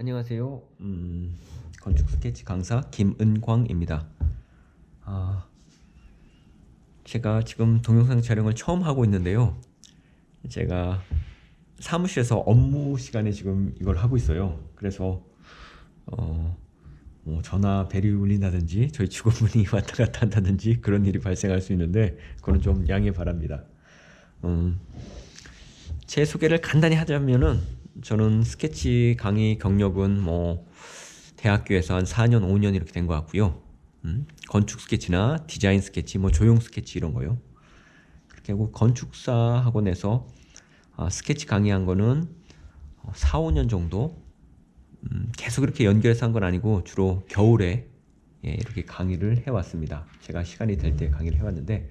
안녕하세요. 건축 스케치 강사 김은광입니다. 제가 지금 동영상 촬영을 처음 하고 있는데요. 제가 사무실에서 업무 시간에 지금 이걸 하고 있어요. 그래서 뭐 전화 벨이 울린다든지 저희 직원분이 왔다 갔다 한다든지 그런 일이 발생할 수 있는데 그건 좀 양해 바랍니다. 제 소개를 간단히 하자면은 저는 스케치 강의 경력은 뭐 대학교에서 한 4년, 5년 이렇게 된 것 같고요. 건축 스케치나 디자인 스케치, 뭐 조형 스케치 이런 거요. 그렇게 하고 건축사 학원에서 스케치 강의한 거는 4, 5년 정도 계속 이렇게 연결해서 한 건 아니고 주로 겨울에 이렇게 강의를 해왔습니다. 제가 시간이 될 때 강의를 해왔는데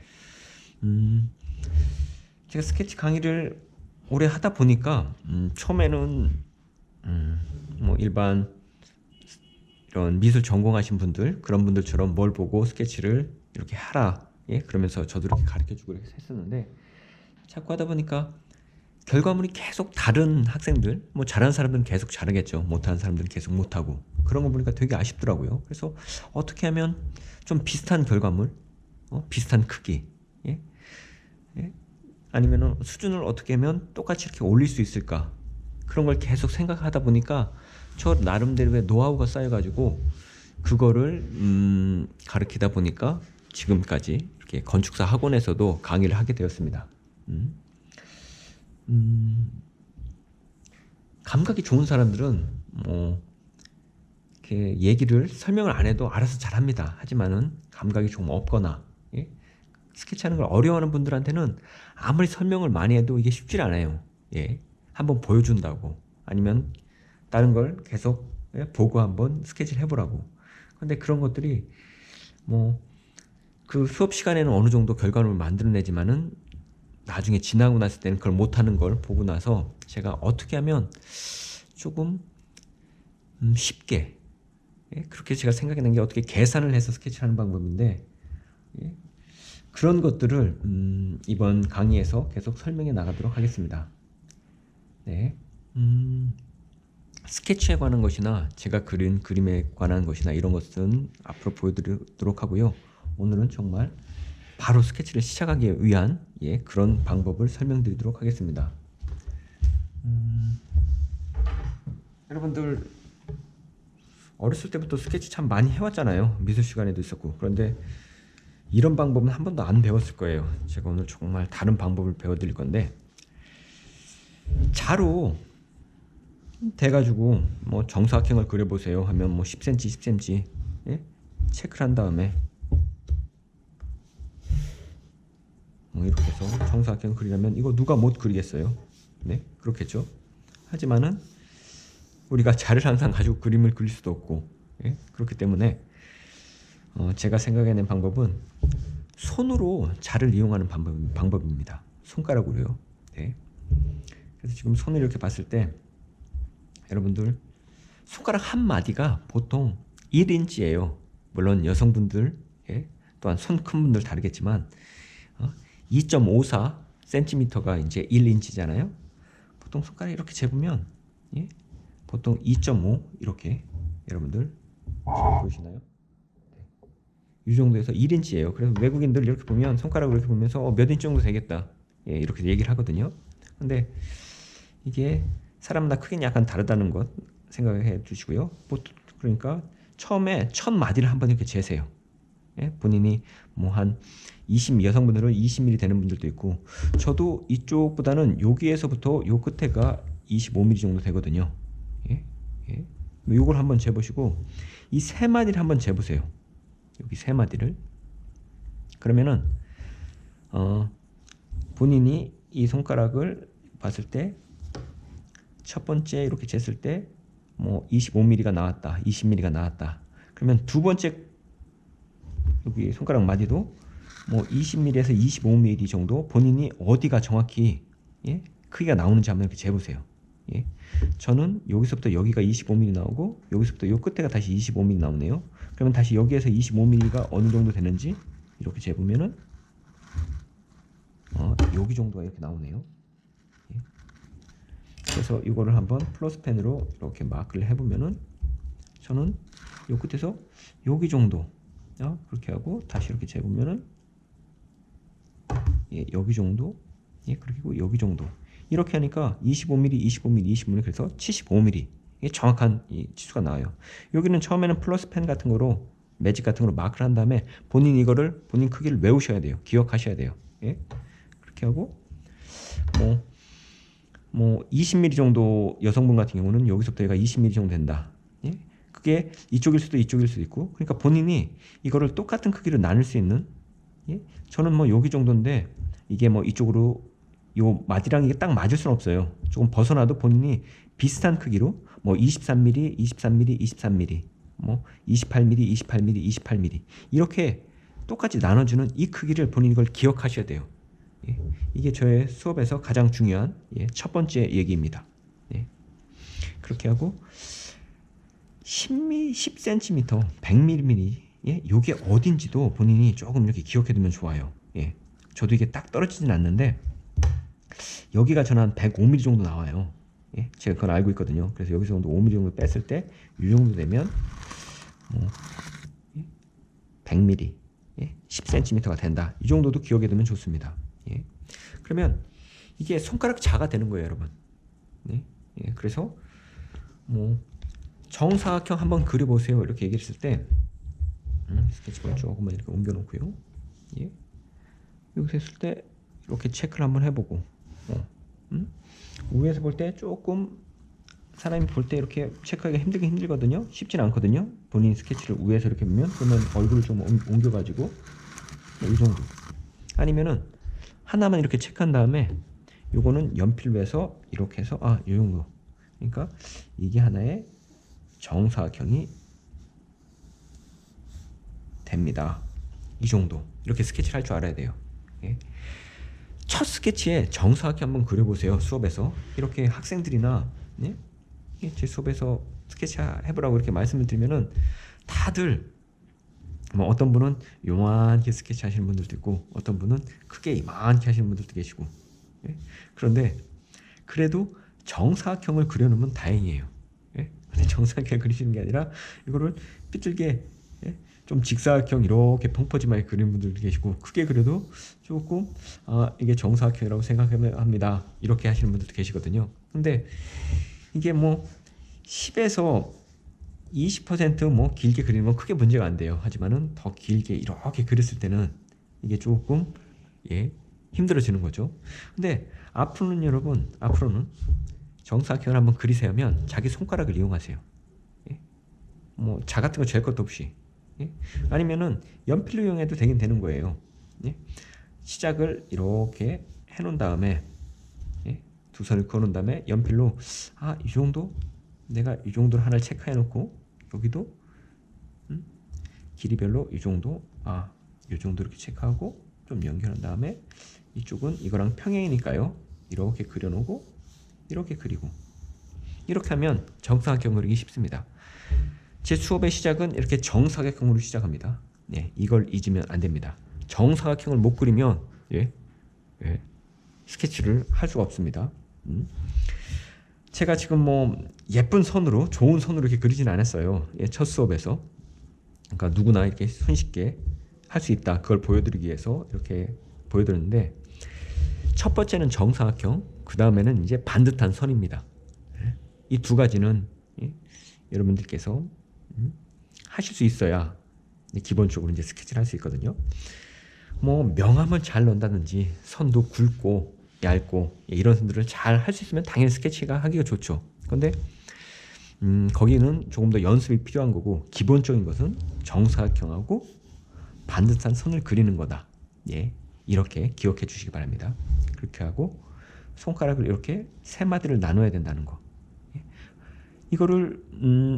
제가 스케치 강의를 오래 하다 보니까 처음에는 뭐 일반 이런 미술 전공하신 분들 그런 분들처럼 뭘 보고 스케치를 이렇게 하라 그러면서 저도 이렇게 가르쳐주고 이렇게 했었는데 자꾸 하다 보니까 결과물이 계속 다른 학생들 뭐 잘하는 사람들은 계속 잘하겠죠, 못하는 사람들은 계속 못하고 그런 거 보니까 되게 아쉽더라고요. 그래서 어떻게 하면 좀 비슷한 결과물, 비슷한 크기, 예? 아니면 수준을 어떻게 하면 똑같이 이렇게 올릴 수 있을까, 그런 걸 계속 생각하다 보니까 저 나름대로의 노하우가 쌓여가지고 그거를 가르치다 보니까 지금까지 이렇게 건축사 학원에서도 강의를 하게 되었습니다. 감각이 좋은 사람들은 뭐 이렇게 얘기를 설명을 안 해도 알아서 잘합니다. 하지만은 감각이 좀 없거나 스케치하는 걸 어려워하는 분들한테는 아무리 설명을 많이 해도 이게 쉽지 않아요. 한번 보여준다고 아니면 다른 걸 계속 보고 한번 스케치를 해보라고. 근데 그런 것들이 뭐 그 수업 시간에는 어느 정도 결과물을 만들어내지만은 나중에 지나고 났을 때는 그걸 못하는 걸 보고 나서 제가 어떻게 하면 조금 쉽게 그렇게 제가 생각해낸 게 어떻게 계산을 해서 스케치하는 방법인데 그런 것들을 이번 강의에서 계속 설명해 나가도록 하겠습니다. 네. 스케치에 관한 것이나 제가 그린 그림에 관한 것이나 이런 것은 앞으로 보여드리도록 하고요. 오늘은 정말 바로 스케치를 시작하기 위한 그런 방법을 설명드리도록 하겠습니다. 여러분들 어렸을 때부터 스케치 참 많이 해왔잖아요. 미술 시간에도 있었고. 그런데 이런 방법은 한 번도 안 배웠을 거예요. 제가 오늘 정말 다른 방법을 배워드릴 건데 자로 돼가지고 뭐 정사각형을 그려보세요 하면 뭐 10cm 10cm 체크를 한 다음에 뭐 이렇게 해서 정사각형 그리려면 이거 누가 못 그리겠어요? 네, 그렇겠죠. 하지만은 우리가 자를 항상 가지고 그림을 그릴 수도 없고 그렇기 때문에 제가 생각해낸 방법은 손으로 자를 이용하는 방법입니다. 손가락으로요. 네. 그래서 지금 손을 이렇게 봤을 때 여러분들 손가락 한 마디가 보통 1인치예요. 물론 여성분들 또한 손 큰 분들 다르겠지만 2.54cm가 이제 1인치잖아요. 보통 손가락 이렇게 재보면 보통 2.5 이렇게 여러분들 잘 보이시나요? 이 정도에서 1인치예요. 그래서 외국인들 이렇게 보면 손가락을 이렇게 보면서 몇 인치 정도 되겠다 이렇게 얘기를 하거든요. 근데 이게 사람마다 크기는 약간 다르다는 것 생각해 주시고요. 그러니까 처음에 첫 마디를 한번 이렇게 재세요. 본인이 뭐 한 20, 여성분들은 20mm 되는 분들도 있고 저도 이쪽보다는 여기에서부터 요 끝에가 25mm 정도 되거든요. 요걸 한번 재보시고 이 세 마디를 한번 재보세요. 여기 세 마디를. 그러면은 본인이 이 손가락을 봤을 때 첫 번째 이렇게 쟀을 때 뭐 25mm가 나왔다, 20mm가 나왔다. 그러면 두 번째 여기 손가락 마디도 뭐 20mm에서 25mm 정도 본인이 어디가 정확히 크기가 나오는지 한번 이렇게 재보세요. 저는 여기서부터 여기가 25mm 나오고 여기서부터 요 끝에가 다시 25mm 나오네요. 그러면 다시 여기에서 25mm가 어느 정도 되는지 이렇게 재보면은 여기 정도가 이렇게 나오네요. 그래서 이거를 한번 플러스 펜으로 이렇게 마크를 해보면은 저는 요 끝에서 여기 정도 그렇게 하고 다시 이렇게 재보면은 예, 여기 정도 예, 그리고 여기 정도 이렇게 하니까 25mm, 25mm, 25mm 그래서 75mm 이게 정확한 이 치수가 나와요. 여기는 처음에는 플러스 펜 같은 거로 매직 같은 거로 마크를 한 다음에 본인 이거를 본인 크기를 외우셔야 돼요. 기억하셔야 돼요. 예? 그렇게 하고 뭐 20mm 정도 여성분 같은 경우는 여기서부터 얘가 20mm 정도 된다. 예? 그게 이쪽일 수도 이쪽일 수도 있고 그러니까 본인이 이거를 똑같은 크기로 나눌 수 있는 예? 저는 뭐 여기 정도인데 이게 뭐 이쪽으로 요 마디랑 이게 딱 맞을 수는 없어요. 조금 벗어나도 본인이 비슷한 크기로 뭐 23mm, 23mm, 23mm, 뭐 28mm, 28mm, 28mm 이렇게 똑같이 나눠주는 이 크기를 본인이 이걸 기억하셔야 돼요. 예. 이게 저의 수업에서 가장 중요한 첫 번째 얘기입니다. 예. 그렇게 하고 10cm, 100mm 요게 어딘지도 본인이 조금 이렇게 기억해두면 좋아요. 예. 저도 이게 딱 떨어지진 않는데 여기가 저는 한 105mm 정도 나와요. 예. 제가 그걸 알고 있거든요. 그래서 여기서 5mm 정도 뺐을 때 이 정도 되면 100mm, 10cm가 된다. 이 정도도 기억해두면 좋습니다. 예. 그러면 이게 손가락 자가 되는 거예요, 여러분. 네? 예. 그래서 뭐 정사각형 한번 그려보세요. 이렇게 얘기했을 때 스케치볼 조금만 이렇게 옮겨놓고요. 예. 여기서 했을 때 이렇게 체크를 한번 해보고 위에서 볼 때 조금 사람이 볼 때 이렇게 체크하기가 힘들거든요. 쉽진 않거든요. 본인 스케치를 위에서 이렇게 보면 그러면 얼굴을 좀 옮겨가지고 이 정도 아니면은 하나만 이렇게 체크한 다음에 요거는 연필로 해서 이렇게 해서 이 정도 그러니까 이게 하나의 정사각형이 됩니다. 이 정도 이렇게 스케치를 할 줄 알아야 돼요. 예. 첫 스케치에 정사각형 한번 그려보세요. 수업에서 이렇게 학생들이나 예? 제 수업에서 스케치 해보라고 이렇게 말씀을 드리면은 다들 뭐 어떤 분은 요만하게 스케치 하시는 분들도 있고 어떤 분은 크게 이만하게 하시는 분들도 계시고 예? 그런데 그래도 정사각형을 그려놓으면 다행이에요. 예? 근데 정사각형 그리시는 게 아니라 이거를 삐뚤게 예? 좀 직사각형 이렇게 펑퍼짐하게 그리는 분들도 계시고 크게 그려도 조금 이게 정사각형이라고 생각합니다. 이렇게 하시는 분들도 계시거든요. 근데 이게 뭐 10에서 20%뭐 길게 그리는 건 크게 문제가 안 돼요. 하지만은 더 길게 이렇게 그렸을 때는 이게 조금 힘들어지는 거죠. 근데 앞으로는 여러분 정사각형을 한번 그리세요 하면 자기 손가락을 이용하세요. 뭐 자 같은 거 잴 것도 없이 아니면은 연필로 이용해도 되긴 되는 거예요. 시작을 이렇게 해놓은 다음에 두 선을 그어놓은 다음에 연필로 이 정도 내가 이 정도를 하나를 체크해 놓고 여기도 길이별로 이 정도 이 정도 이렇게 체크하고 좀 연결한 다음에 이쪽은 이거랑 평행이니까요. 이렇게 그려놓고 이렇게 그리고 이렇게 하면 정사각형 그리기 쉽습니다. 제 수업의 시작은 이렇게 정사각형으로 시작합니다. 이걸 잊으면 안 됩니다. 정사각형을 못 그리면 스케치를 할 수가 없습니다. 제가 지금 뭐 예쁜 선으로 좋은 선으로 이렇게 그리진 않았어요. 첫 수업에서 그러니까 누구나 이렇게 손쉽게 할 수 있다. 그걸 보여드리기 위해서 이렇게 보여드렸는데 첫 번째는 정사각형, 그 다음에는 이제 반듯한 선입니다. 이 두 가지는 여러분들께서 하실 수 있어야 기본적으로 이제 스케치를 할 수 있거든요. 뭐 명암을 잘 넣는다든지 선도 굵고 얇고 이런 선들을 잘 할 수 있으면 당연히 스케치가 하기가 좋죠. 그런데 거기는 조금 더 연습이 필요한 거고 기본적인 것은 정사각형하고 반듯한 선을 그리는 거다. 이렇게 기억해 주시기 바랍니다. 그렇게 하고 손가락을 이렇게 세 마디를 나눠야 된다는 거. 이거를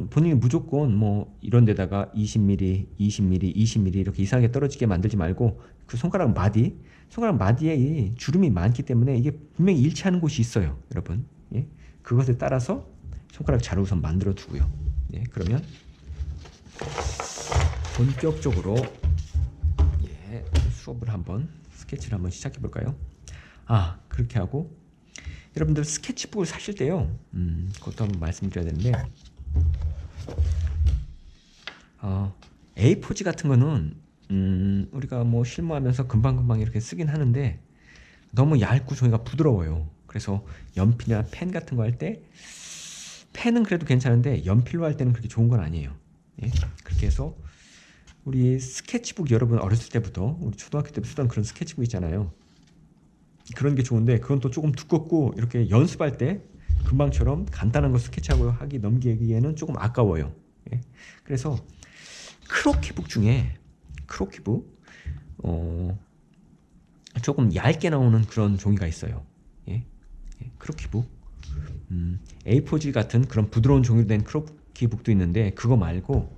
본인이 무조건 뭐 이런 데다가 20mm, 20mm, 20mm 이렇게 이상하게 떨어지게 만들지 말고 그 손가락 마디에 이 주름이 많기 때문에 이게 분명히 일치하는 곳이 있어요, 여러분. 그것에 따라서 손가락 자를 우선 만들어 두고요. 그러면 본격적으로 수업을 한번 스케치를 한번 시작해 볼까요? 그렇게 하고 여러분들 스케치북을 사실 때요. 그것도 한번 말씀드려야 되는데 A4지 같은 거는 우리가 뭐 실무하면서 금방금방 이렇게 쓰긴 하는데 너무 얇고 종이가 부드러워요. 그래서 연필이나 펜 같은 거 할 때 펜은 그래도 괜찮은데 연필로 할 때는 그렇게 좋은 건 아니에요. 예? 그렇게 해서 우리 스케치북 여러분 어렸을 때부터 우리 초등학교 때 쓰던 그런 스케치북 있잖아요. 그런 게 좋은데 그건 또 조금 두껍고 이렇게 연습할 때 금방처럼 간단한 거 스케치하고 하기 넘기기에는 조금 아까워요. 예? 그래서 크로키북 중에 크로키북 조금 얇게 나오는 그런 종이가 있어요. 예? 크로키북 A4지 같은 그런 부드러운 종이로 된 크로키북도 있는데 그거 말고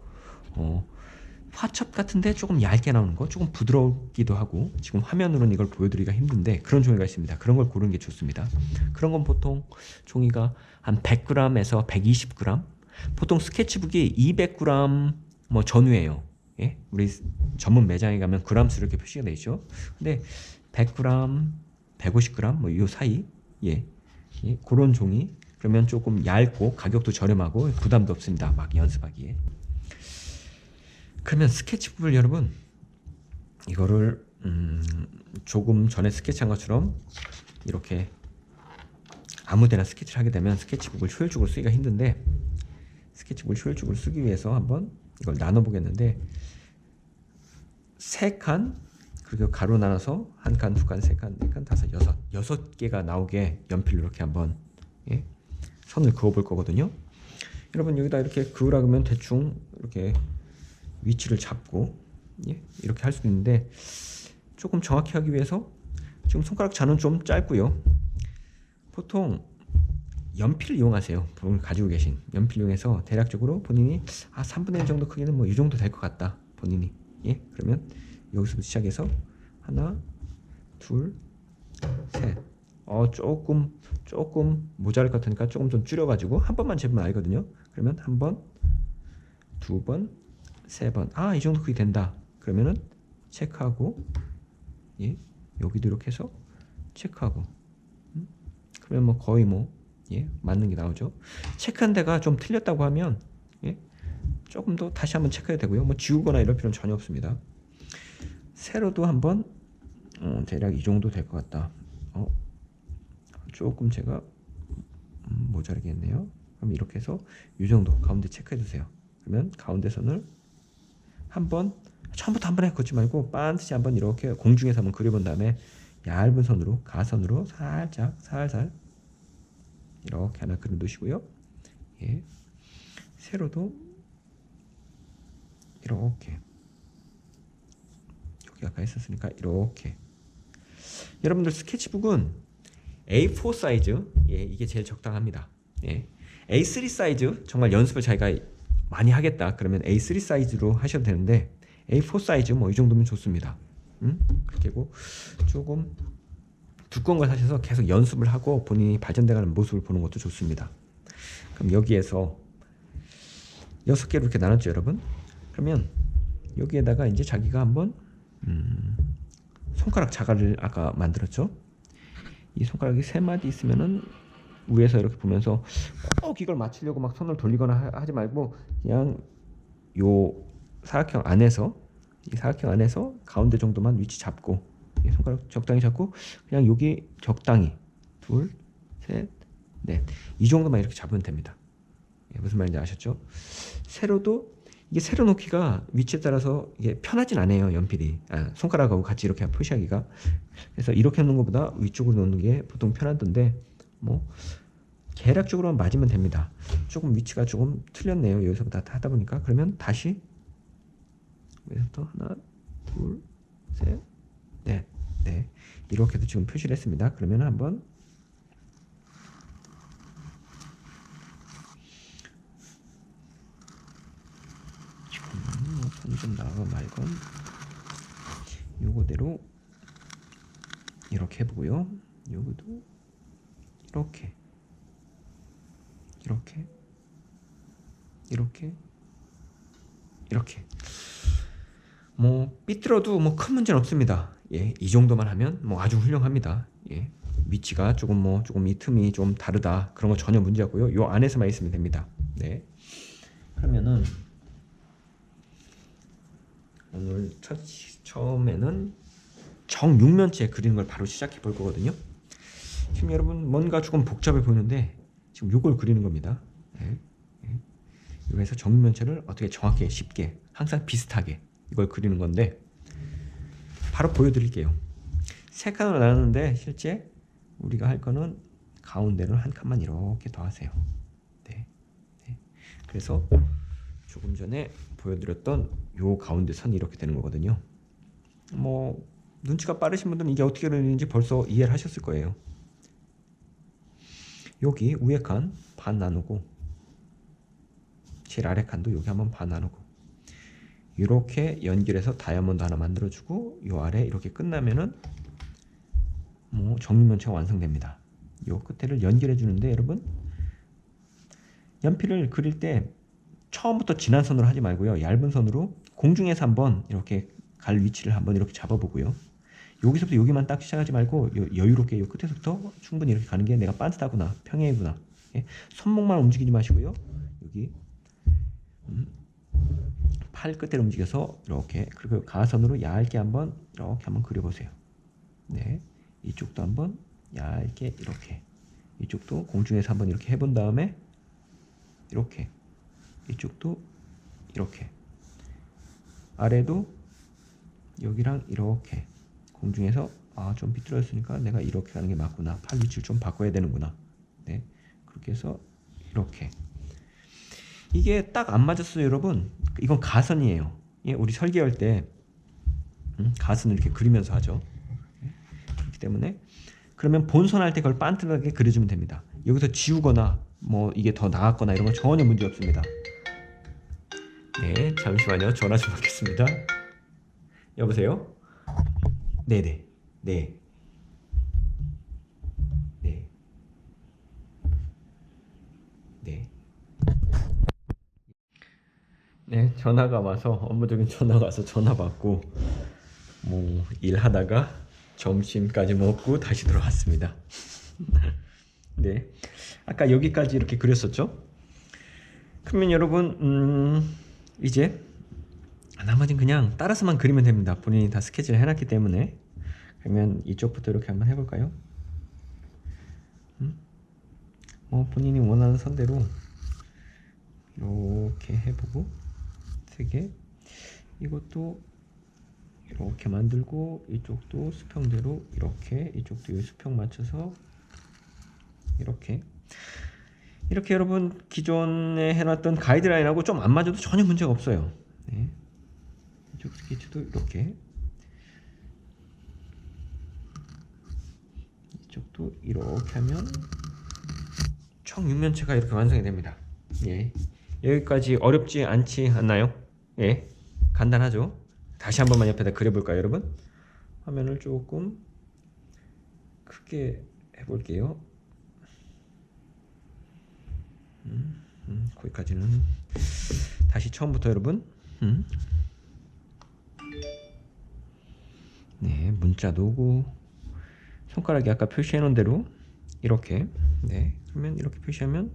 화첩 같은데 조금 얇게 나오는 거 조금 부드럽기도 하고 지금 화면으로는 이걸 보여드리기가 힘든데 그런 종이가 있습니다. 그런 걸 고르는 게 좋습니다. 그런 건 보통 종이가 한 100g에서 120g 보통 스케치북이 200g 뭐 전후예요. 예? 우리 전문 매장에 가면 g수로 이렇게 표시가 되어 있죠. 근데 100g, 150g 뭐 요 사이 예. 그런 종이 그러면 조금 얇고 가격도 저렴하고 부담도 없습니다. 막 연습하기에. 그러면 스케치북을 여러분 이거를 조금 전에 스케치한 것처럼 이렇게 아무데나 스케치를 하게 되면 스케치북을 효율적으로 쓰기가 힘든데 스케치북을 효율적으로 쓰기 위해서 한번 이걸 나눠 보겠는데 3칸 그리고 가로 나눠서 1칸, 2칸, 3칸, 4칸, 5, 6개가 나오게 연필로 이렇게 한번 예, 선을 그어 볼 거거든요. 여러분 여기다 이렇게 그으라 그러면 대충 이렇게 위치를 잡고 예, 이렇게 할 수 있는데 조금 정확히 하기 위해서 지금 손가락 잔은 좀 짧고요. 보통 연필을 이용하세요. 본인 가지고 계신 연필 이용해서 대략적으로 본인이 3분의 1 정도 크기는 뭐 이 정도 될 것 같다. 본인이 예 그러면 여기서부터 시작해서 하나, 둘, 셋. 조금 모자랄 것 같으니까 조금 좀 줄여가지고 한 번만 재보면 알거든요. 그러면 한 번, 두 번, 세 번. 이 정도 크기 된다. 그러면은 체크하고 예 여기도 이렇게 해서 체크하고 그러면 뭐 거의 뭐 예 맞는 게 나오죠. 체크한 데가 좀 틀렸다고 하면 예 조금 더 다시 한번 체크해야 되고요. 뭐 지우거나 이럴 필요는 전혀 없습니다. 세로도 한번 대략 이 정도 될 것 같다. 조금 제가 모자르겠네요. 그럼 이렇게 해서 이 정도 가운데 체크해 주세요. 그러면 가운데 선을 한번 처음부터 한 번에 걷지 말고 반드시 한번 이렇게 공중에서 한번 그려본 다음에 얇은 선으로 가선으로 살살 이렇게 하나 그려 놓으시고요. 예. 세로도 이렇게 여기 아까 했었으니까 이렇게 여러분들 스케치북은 A4 사이즈 예, 이게 제일 적당합니다. 예. A3 사이즈 정말 연습을 자기가 많이 하겠다 그러면 A3 사이즈로 하셔도 되는데 A4 사이즈 뭐 이 정도면 좋습니다. 그리고 조금 두꺼운 걸 사셔서 계속 연습을 하고 본인이 발전돼가는 모습을 보는 것도 좋습니다. 그럼 여기에서 6개로 이렇게 나눴죠 여러분. 그러면 여기에다가 이제 자기가 한번 손가락 자갈을 아까 만들었죠. 이 손가락이 3마디 있으면은 위에서 이렇게 보면서 꼭 이걸 맞추려고 막 손을 돌리거나 하지 말고 그냥 요 사각형 안에서 이 사각형 안에서 가운데 정도만 위치 잡고 이 손가락 적당히 잡고 그냥 여기 적당히 둘, 셋, 넷 이 정도만 이렇게 잡으면 됩니다. 예, 무슨 말인지 아셨죠? 세로도 이게 세로 놓기가 위치에 따라서 이게 편하진 않아요. 연필이 손가락하고 같이 이렇게 표시하기가 그래서 이렇게 놓는 것보다 위쪽으로 놓는 게 보통 편하던데 뭐 계략적으로만 맞으면 됩니다. 조금 위치가 조금 틀렸네요. 여기서부터 하다 보니까 그러면 다시 여기서부터 하나, 둘, 셋, 넷, 네 이렇게도 지금 표시를 했습니다. 그러면 한번 손이 좀 나가 말건 요거대로 이렇게 해보고요. 요거도 이렇게 뭐 삐뚤어도 뭐 큰 문제는 없습니다. 예, 이 정도만 하면 뭐 아주 훌륭합니다. 예, 위치가 조금 이 틈이 좀 다르다, 그런 거 전혀 문제 없고요. 요 안에서만 있으면 됩니다. 네. 그러면은 오늘 처음에는 정육면체 그리는 걸 바로 시작해 볼 거거든요. 지금 여러분 뭔가 조금 복잡해 보이는데 지금 요걸 그리는 겁니다. 네. 네. 여기서 정육면체를 어떻게 정확히 쉽게 항상 비슷하게 이걸 그리는 건데 바로 보여드릴게요. 세 칸으로 나눴는데 실제 우리가 할 거는 가운데를 한 칸만 이렇게 더 하세요. 네. 네. 그래서 조금 전에 보여드렸던 요 가운데 선이 이렇게 되는 거거든요. 뭐 눈치가 빠르신 분들은 이게 어떻게 그리는지 벌써 이해를 하셨을 거예요. 여기 위에 칸 반 나누고 제일 아래 칸도 여기 한번 반 나누고 이렇게 연결해서 다이아몬드 하나 만들어주고 요 아래 이렇게 끝나면은 뭐 정육면체가 완성됩니다. 요 끝에를 연결해 주는데 여러분 연필을 그릴 때 처음부터 진한 선으로 하지 말고요, 얇은 선으로 공중에서 한번 이렇게 갈 위치를 한번 이렇게 잡아보고요. 여기서부터 여기만 딱 시작하지 말고 여유롭게 요 끝에서부터 충분히 이렇게 가는 게 내가 반듯하구나, 평행이구나. 예? 손목만 움직이지 마시고요. 여기 팔 끝을 움직여서 이렇게, 그리고 가선으로 얇게 한번 이렇게 한번 그려보세요. 네, 이쪽도 한번 얇게 이렇게, 이쪽도 공중에서 한번 이렇게 해본 다음에 이렇게, 이쪽도 이렇게, 아래도 여기랑 이렇게 공중에서 좀 비뚤어졌으니까 내가 이렇게 가는 게 맞구나, 팔 위치를 좀 바꿔야 되는구나. 네, 그렇게 해서 이렇게. 이게 딱 안 맞았어요 여러분, 이건 가선이에요. 예, 우리 설계할 때 가선을 이렇게 그리면서 하죠. 그렇기 때문에 그러면 본선 할 때 그걸 반듯하게 그려주면 됩니다. 여기서 지우거나 뭐 이게 더 나았거나 이런 건 전혀 문제 없습니다. 네, 잠시만요. 전화 좀 받겠습니다. 여보세요? 네네. 네. 네. 네. 네, 전화가 와서, 업무적인 전화가 와서 전화 받고 뭐 일하다가 점심까지 먹고 다시 들어왔습니다. 네, 아까 여기까지 이렇게 그렸었죠. 그러면 여러분 이제 나머지는 그냥 따라서만 그리면 됩니다. 본인이 다 스케치를 해놨기 때문에. 그러면 이쪽부터 이렇게 한번 해볼까요? 뭐 본인이 원하는 선대로 이렇게 해보고, 3개, 이것도 이렇게 만들고, 이쪽도 수평대로 이렇게, 이쪽도 이 수평 맞춰서 이렇게 여러분 기존에 해놨던 가이드라인하고 좀 안 맞아도 전혀 문제가 없어요. 네. 이쪽 스케치도 이렇게, 이쪽도 이렇게 하면 총 육면체가 이렇게 완성이 됩니다. 예. 여기까지 어렵지 않지 않나요? 예. 간단하죠? 다시 한 번만 옆에다 그려볼까요 여러분? 화면을 조금 크게 해볼게요. 거기까지는 다시 처음부터 여러분. 네, 문자 놓고 손가락이 아까 표시해 놓은 대로 이렇게, 네, 그러면 이렇게 표시하면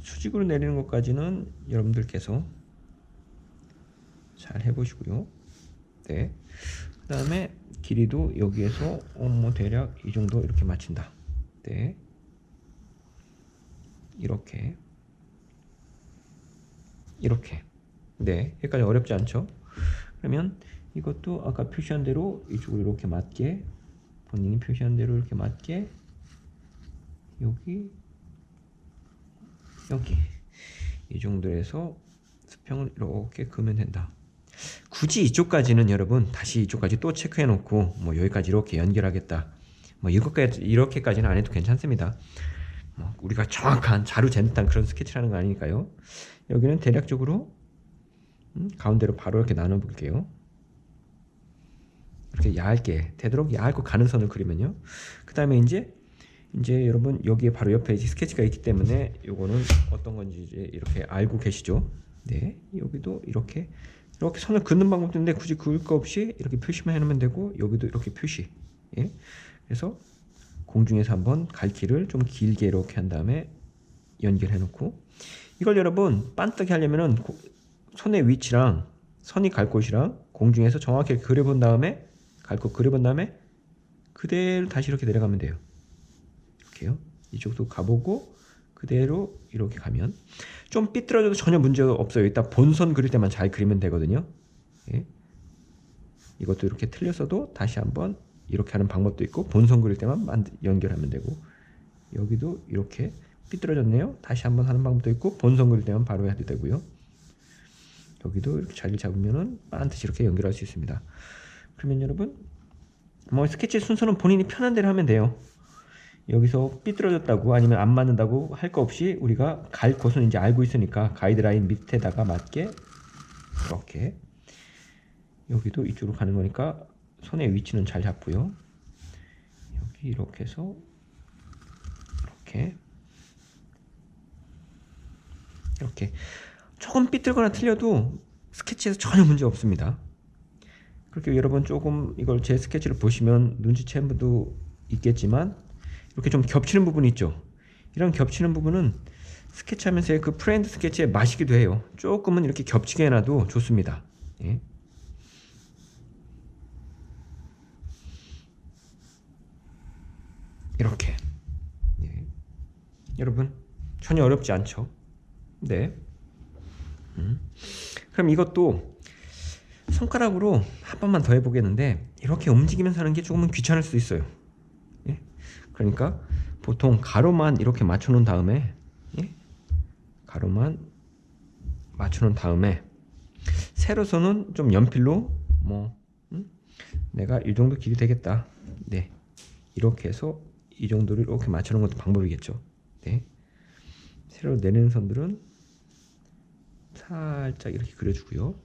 수직으로 내리는 것까지는 여러분들께서 잘 해보시고요. 네, 그 다음에 길이도 여기에서 뭐 대략 이 정도 이렇게 맞춘다. 네, 이렇게 네, 여기까지 어렵지 않죠? 그러면 이것도 아까 표시한 대로 이쪽으로 이렇게 맞게, 본인이 표시한 대로 이렇게 맞게, 여기 이 정도에서 수평을 이렇게 그으면 된다. 굳이 이쪽까지는 여러분 다시 이쪽까지 또 체크해 놓고 뭐 여기까지 이렇게 연결하겠다, 뭐 이렇게까지는 안 해도 괜찮습니다. 뭐 우리가 정확한 자루젠듯한 그런 스케치라는 거 아니니까요. 여기는 대략적으로 가운데로 바로 이렇게 나눠 볼게요. 이렇게 얇게, 되도록 얇고 가는 선을 그리면요. 그 다음에 이제 여러분 여기에 바로 옆에 스케치가 있기 때문에 요거는 어떤 건지 이제 이렇게 알고 계시죠. 네, 여기도 이렇게 선을 긋는 방법도 있는데 굳이 그을 거 없이 이렇게 표시만 해놓으면 되고, 여기도 이렇게 표시. 예, 그래서 공중에서 한번 갈길을 좀 길게 이렇게 한 다음에 연결해 놓고, 이걸 여러분 반뜨기 하려면은 선의 위치랑 선이 갈 곳이랑 공중에서 정확히 그려본 다음에 갈 곳 그려본 다음에 그대로 다시 이렇게 내려가면 돼요. 이렇게요. 이쪽도 가보고 그대로 이렇게 가면 좀 삐뚤어져도 전혀 문제가 없어요. 이따 본선 그릴 때만 잘 그리면 되거든요. 예. 이것도 이렇게 틀렸어도 다시 한번 이렇게 하는 방법도 있고, 본선 그릴 때만 연결하면 되고, 여기도 이렇게 삐뚤어졌네요. 다시 한번 하는 방법도 있고, 본선 그릴 때만 바로 해도 되고요. 여기도 이렇게 자리를 잡으면은 반드시 이렇게 연결할 수 있습니다. 그러면 여러분 뭐 스케치 순서는 본인이 편한 대로 하면 돼요. 여기서 삐뚤어졌다고 아니면 안 맞는다고 할 거 없이 우리가 갈 곳은 이제 알고 있으니까 가이드라인 밑에다가 맞게 이렇게, 여기도 이쪽으로 가는 거니까 손의 위치는 잘 잡고요. 여기 이렇게 해서 이렇게 조금 삐뚤거나 틀려도 스케치에서 전혀 문제 없습니다. 그렇게 여러분 조금 이걸 제 스케치를 보시면 눈치챈 분도 있겠지만 이렇게 좀 겹치는 부분이 있죠. 이런 겹치는 부분은 스케치하면서의 그 프렌드 스케치의 맛이기도 해요. 조금은 이렇게 겹치게 해놔도 좋습니다. 예. 이렇게. 예. 여러분 전혀 어렵지 않죠? 네. 그럼 이것도 손가락으로 한 번만 더 해보겠는데, 이렇게 움직이면서 하는 게 조금은 귀찮을 수 있어요. 예? 그러니까 보통 가로만 이렇게 맞춰놓은 다음에, 예? 가로만 맞춰놓은 다음에 세로선은 좀 연필로 뭐 내가 이 정도 길이 되겠다. 네, 이렇게 해서 이 정도를 이렇게 맞춰놓은 것도 방법이겠죠. 네, 세로 내리는 선들은 살짝 이렇게 그려주고요.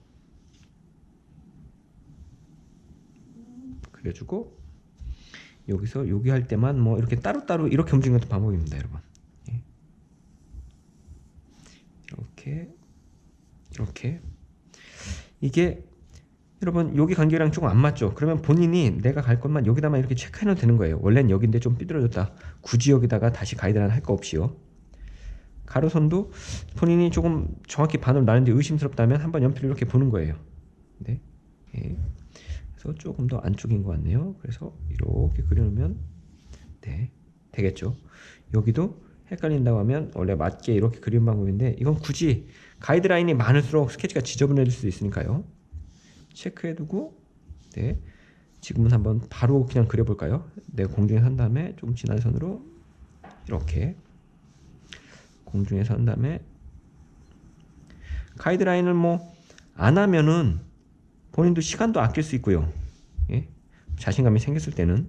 그려주고 여기서 여기 할 때만 뭐 이렇게 따로따로 이렇게 움직이는 것도 방법입니다, 여러분. 예. 이렇게 이게 여러분 여기 간격이랑 조금 안 맞죠? 그러면 본인이 내가 갈 것만 여기다만 이렇게 체크해놓으면 되는 거예요. 원래는 여기인데 좀 삐뚤어졌다. 굳이 여기다가 다시 가이드라인 할 거 없이요. 가로선도 본인이 조금 정확히 반으로 나는데 의심스럽다면 한번 연필로 이렇게 보는 거예요. 네. 예. 그래서 조금 더 안쪽인 것 같네요. 그래서 이렇게 그려놓으면 네, 되겠죠. 여기도 헷갈린다고 하면 원래 맞게 이렇게 그리는 방법인데, 이건 굳이 가이드라인이 많을수록 스케치가 지저분해질 수도 있으니까요. 체크해두고, 네, 지금은 한번 바로 그냥 그려볼까요? 네, 공중에 선 다음에 좀 진한 선으로 이렇게 공중에 선 다음에, 가이드라인을 뭐 안 하면은 본인도 시간도 아낄 수 있고요. 예? 자신감이 생겼을 때는.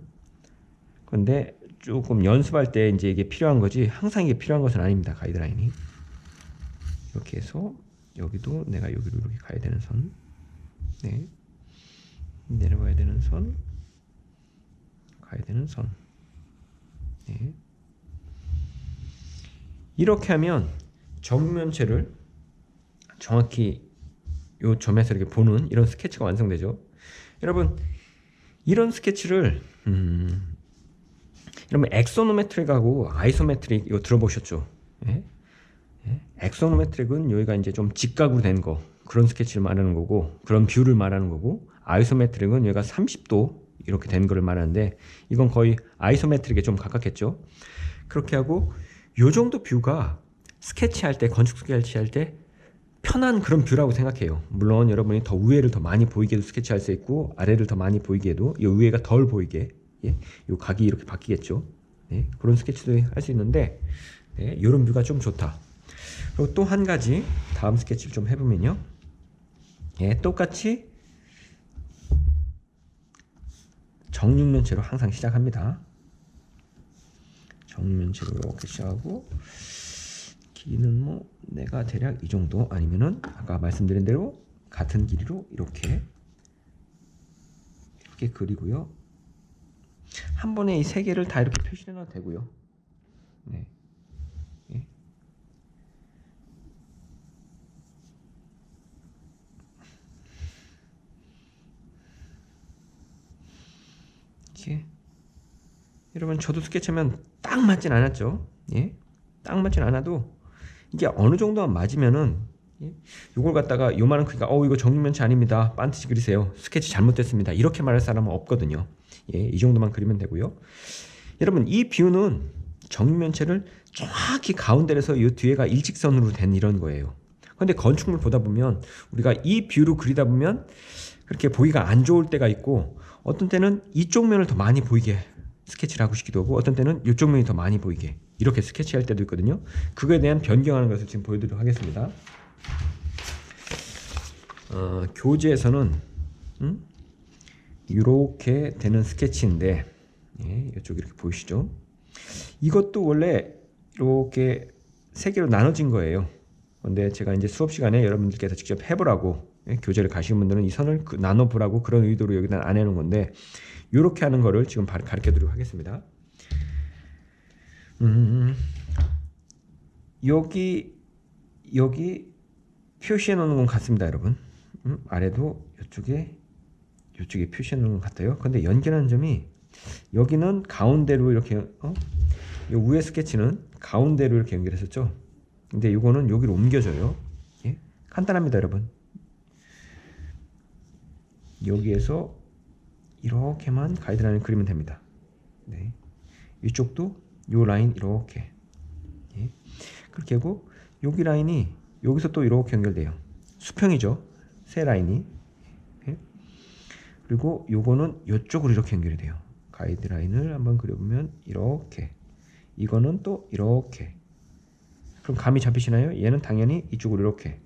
근데 조금 연습할 때 이제 이게 필요한 거지 항상 이게 필요한 것은 아닙니다. 가이드라인이 이렇게 해서 여기도 내가 여기로 이렇게 가야 되는 선, 네, 내려가야 되는 선, 가야 되는 선, 네. 이렇게 하면 정면체를 정확히 요 점에서 이렇게 보는 이런 스케치가 완성되죠. 여러분 이런 스케치를 여러분 엑소노메트릭하고 아이소메트릭 이거 들어보셨죠? 예? 예? 엑소노메트릭은 여기가 이제 좀 직각으로 된 거, 그런 스케치를 말하는 거고, 그런 뷰를 말하는 거고, 아이소메트릭은 여기가 30도 이렇게 된 거를 말하는데, 이건 거의 아이소메트릭에 좀 가깝겠죠. 그렇게 하고 요 정도 뷰가 스케치할 때, 건축 스케치할 때 편한 그런 뷰라고 생각해요. 물론 여러분이 더 위에를 더 많이 보이게 해도 스케치할 수 있고, 아래를 더 많이 보이게 해도 이 위에가 덜 보이게, 예? 요 각이 이렇게 바뀌겠죠. 네? 그런 스케치도 할 수 있는데, 네? 이런 뷰가 좀 좋다. 그리고 또 한 가지 다음 스케치를 좀 해보면요, 예, 똑같이 정육면체로 항상 시작합니다. 정육면체로 이렇게 시작하고, 길이는 뭐 내가 대략 이 정도, 아니면은 아까 말씀드린 대로 같은 길이로 이렇게 그리고요. 한 번에 이 세 개를 다 이렇게 표시해 놔도 되고요. 네. 예. 이렇게 여러분 저도 스케치하면 딱 맞진 않았죠. 예? 딱 맞진 않아도 이게 어느 정도만 맞으면은 예? 이걸 갖다가 요만한 크기가 이거 정육면체 아닙니다. 반드시 그리세요. 스케치 잘못됐습니다. 이렇게 말할 사람은 없거든요. 예, 이 정도만 그리면 되고요. 여러분 이 뷰는 정육면체를 정확히 가운데에서 이 뒤에가 일직선으로 된 이런 거예요. 근데 건축물 보다 보면 우리가 이 뷰로 그리다 보면 그렇게 보기가 안 좋을 때가 있고 어떤 때는 이쪽 면을 더 많이 보이게 스케치를 하고 싶기도 하고 어떤 때는 이쪽 면이 더 많이 보이게 이렇게 스케치할 때도 있거든요. 그거에 대한 변경하는 것을 지금 보여드리도록 하겠습니다. 교재에서는 이렇게 되는 스케치인데 예, 이쪽 이렇게 보이시죠? 이것도 원래 이렇게 세 개로 나눠진 거예요. 근데 제가 이제 수업 시간에 여러분들께서 직접 해보라고 예, 교재를 가시는 분들은 이 선을 나눠보라고 그런 의도로 여기다 안 해놓은 건데 이렇게 하는 거를 지금 가르쳐 드리도록 하겠습니다. 여기 표시해 놓는 건 같습니다, 여러분. 아래도 이쪽에 표시해 놓는 건 같아요. 근데 연결하는 점이 여기는 가운데로 이렇게 요 위에 스케치는 가운데로 이렇게 연결했었죠. 근데 이거는 여기로 옮겨져요. 예? 간단합니다, 여러분. 여기에서 이렇게만 가이드라인을 그리면 됩니다. 네. 이쪽도 요 라인 이렇게 예. 그렇게 하고 여기 라인이 여기서 또 이렇게 연결돼요. 수평이죠. 세 라인이 예. 그리고 요거는 이쪽으로 이렇게 연결이 돼요. 가이드라인을 한번 그려보면 이렇게 이거는 또 이렇게 그럼 감이 잡히시나요? 얘는 당연히 이쪽으로 이렇게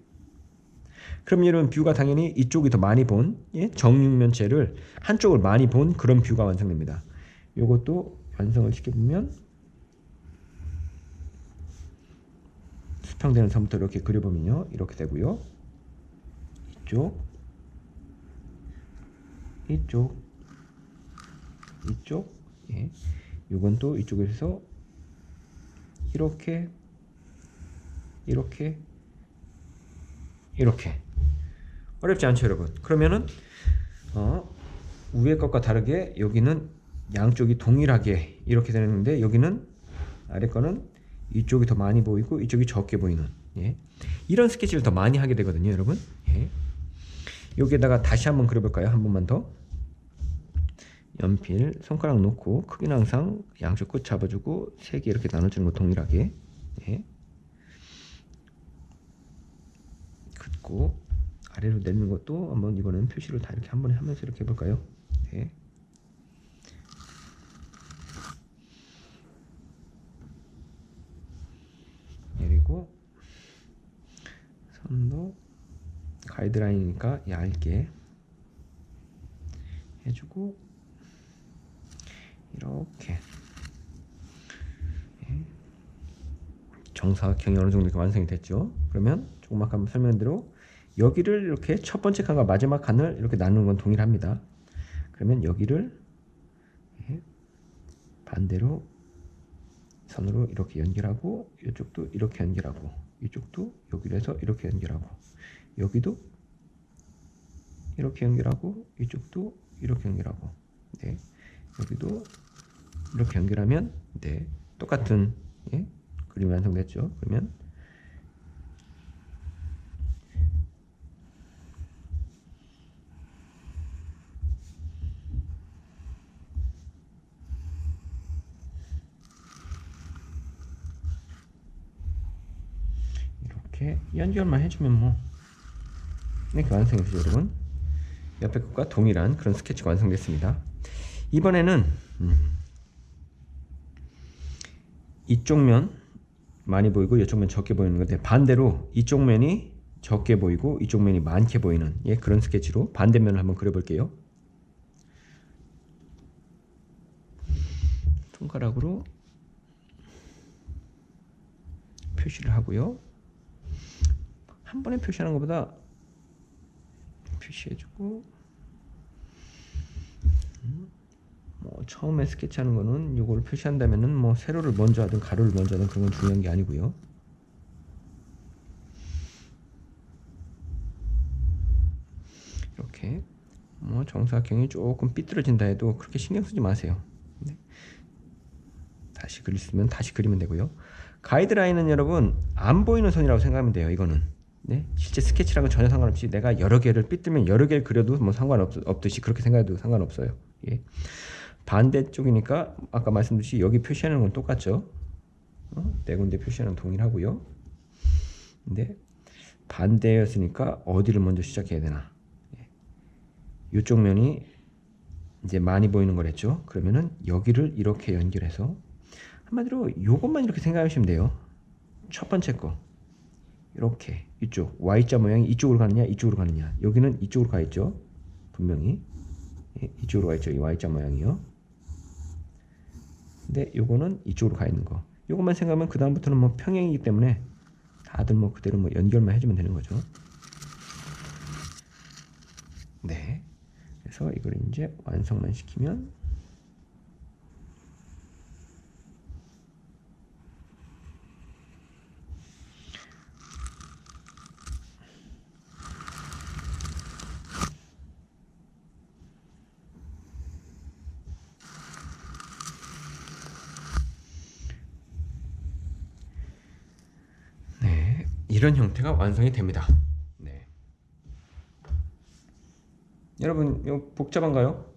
그럼 여러분 뷰가 당연히 이쪽이 더 많이 본 예? 정육면체를 한쪽을 많이 본 그런 뷰가 완성됩니다. 요것도 완성을 시켜보면 수평되는 선부터 이렇게 그려보면요 이렇게 되고요. 이쪽 예. 요건 또 이쪽에서 이렇게 어렵지 않죠 여러분. 그러면은 위에 것과 다르게 여기는 양쪽이 동일하게 이렇게 되는데 여기는 아래 거는 이쪽이 더 많이 보이고 이쪽이 적게 보이는 예. 이런 스케치를 더 많이 하게 되거든요 여러분. 예. 여기에다가 다시 한번 그려볼까요? 한 번만 더. 연필 손가락 놓고 크기는 항상 양쪽 끝 잡아주고 세 개 이렇게 나눠주는 거 동일하게 예. 긋고 아래로 내리는 것도 한번 이번에는 표시를 다 이렇게 한 번에 하면서 이렇게 해볼까요? 네. 내리고 선도 가이드라인이니까 얇게 해주고 이렇게 네. 정사각형이 어느 정도 이렇게 완성이 됐죠. 그러면 조금 아까 설명한 대로 여기를 이렇게 첫 번째 칸과 마지막 칸을 이렇게 나누는 건 동일합니다. 그러면 여기를 반대로 선으로 이렇게 연결하고 이쪽도 이렇게 연결하고 이쪽도 여기로 해서 이렇게 연결하고 여기도 이렇게 연결하고 이쪽도 이렇게 연결하고 네. 여기도 이렇게 연결하면 네. 똑같은 예? 그림이 완성됐죠. 그러면 이렇게 연결만 해주면 뭐 이렇게 완성했죠 여러분. 옆에 것과 동일한 그런 스케치가 완성됐습니다. 이번에는 이쪽 면 많이 보이고 이쪽 면 적게 보이는 건데 반대로 이쪽 면이 적게 보이고 이쪽 면이 많게 보이는 예, 그런 스케치로 반대면을 한번 그려볼게요. 손가락으로 표시를 하고요. 한 번에 표시하는 것보다 표시해주고 뭐 처음에 스케치하는 거는 이걸 표시한다면은 뭐 세로를 먼저 하든 가로를 먼저 하든 그런 건 중요한 게 아니고요. 이렇게 뭐 정사각형이 조금 삐뚤어진다 해도 그렇게 신경 쓰지 마세요. 네. 다시 그릴 수 있으면 다시 그리면 되고요. 가이드라인은 여러분 안 보이는 선이라고 생각하면 돼요. 이거는 네? 실제 스케치랑은 전혀 상관없이 내가 여러 개를 삐뚤면 여러 개를 그려도 뭐 상관없듯이 그렇게 생각해도 상관없어요. 예. 반대쪽이니까 아까 말씀드렸듯이 여기 표시하는 건 똑같죠. 네 군데 표시하는 동일하고요. 근데 반대였으니까 어디를 먼저 시작해야 되나? 이쪽 면이 이제 많이 보이는 거랬죠. 그러면은 여기를 이렇게 연결해서 한마디로 요것만 이렇게 생각하시면 돼요. 첫 번째 거 이렇게 이쪽 Y자 모양이 이쪽으로 가느냐 이쪽으로 가느냐. 여기는 이쪽으로 가 있죠. 분명히 이쪽으로 가 있죠. 이 Y자 모양이요. 근데 요거는 이쪽으로 가 있는 거. 요것만 생각하면 그 다음부터는 뭐 평행이기 때문에 다들 뭐 그대로 뭐 연결만 해주면 되는 거죠. 네. 그래서 이걸 이제 완성만 시키면 네. 이런 형태가 완성이 됩니다. 네. 여러분, 이거 복잡한가요?